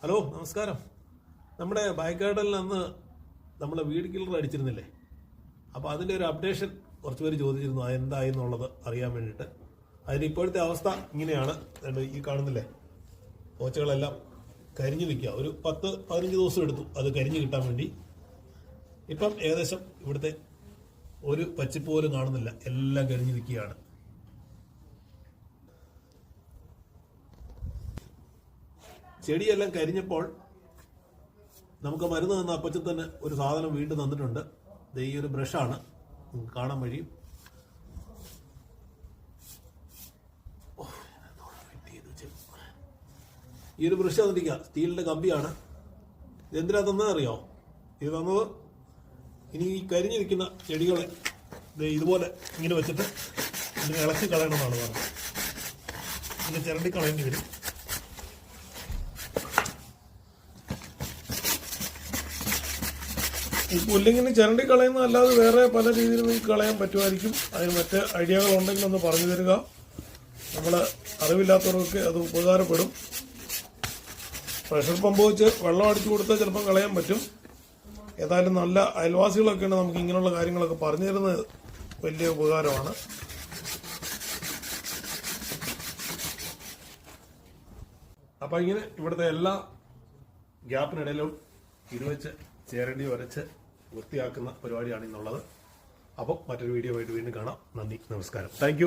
Hello, നമസ്കാരം. നമ്മുടെ back ഗാർഡനിൽ അന്ന് നമ്മളെ വീഡ് കില്ലർ അടിച്ചിരുന്നില്ലേ? അപ്പോൾ അതിൻ്റെ ഒരു അപ്ഡേഷൻ കുറച്ച് പേര് ചോദിച്ചിരുന്നു, അതെന്തായി എന്നുള്ളത് അറിയാൻ വേണ്ടിയിട്ട്. അതിന് ഇപ്പോഴത്തെ അവസ്ഥ ഇങ്ങനെയാണ്. ഈ കാണുന്നില്ലേ, പോച്ചകളെല്ലാം കരിഞ്ഞു നിൽക്കുക. ഒരു 10-15 ദിവസം എടുത്തു അത് കരിഞ്ഞു കിട്ടാൻ വേണ്ടി. ഇപ്പം ഏകദേശം ഇവിടുത്തെ ഒരു പച്ചിപ്പ് പോലും കാണുന്നില്ല, എല്ലാം കരിഞ്ഞു നിൽക്കുകയാണ്. ചെടിയെല്ലാം കരിഞ്ഞപ്പോൾ നമുക്ക് മരുന്ന് തന്ന അപ്പച്ചൻ തന്നെ ഒരു സാധനം വീണ്ടും തന്നിട്ടുണ്ട്. ഈ ഒരു ബ്രഷാണ്, നിങ്ങൾക്ക് കാണാൻ കഴിയും. ഈ ഒരു ബ്രഷ് തന്നിരിക്കുക, സ്റ്റീലിന്റെ കമ്പിയാണ്. ഇതെന്തിനാ തന്നറിയോ? ഇത് തന്നത് ഇനി ഈ കരിഞ്ഞിരിക്കുന്ന ചെടികളെ ഇതുപോലെ ഇങ്ങനെ വെച്ചിട്ട് ഇതിനെ ഇളക്കി കളയണമെന്നാണ് പറഞ്ഞത്. ഇതിനെ ചിരണ്ടി കളയേണ്ടി വരും. ഈ പുല്ലിങ്ങനെ ചിരണ്ടി കളയുന്നതല്ലാതെ വേറെ പല രീതിയിലും നിങ്ങൾക്ക് കളയാൻ പറ്റുമായിരിക്കും. അതിന് മറ്റ് ഐഡിയകൾ ഉണ്ടെങ്കിൽ ഒന്ന് പറഞ്ഞു തരിക. നമ്മൾ അറിവില്ലാത്തവർക്ക് അത് ഉപകാരപ്പെടും. പ്രഷർ പമ്പ് വെച്ച് വെള്ളം അടിച്ചു കൊടുത്താൽ ചിലപ്പം കളയാൻ പറ്റും. ഏതായാലും നല്ല അയൽവാസികളൊക്കെയാണ് നമുക്ക് ഇങ്ങനെയുള്ള കാര്യങ്ങളൊക്കെ പറഞ്ഞു തരുന്നത്, വലിയ ഉപകാരമാണ്. അപ്പം ഇങ്ങനെ ഇവിടുത്തെ എല്ലാ ഗ്യാപ്പിനിടയിലും ഇരുവച്ച് ചേരണ്ടി വരച്ച് വൃത്തിയാക്കുന്ന പരിപാടിയാണ് ഇന്നുള്ളത്. അപ്പം മറ്റൊരു വീഡിയോ ആയിട്ട് വീണ്ടും കാണാം. നന്ദി, നമസ്കാരം. താങ്ക്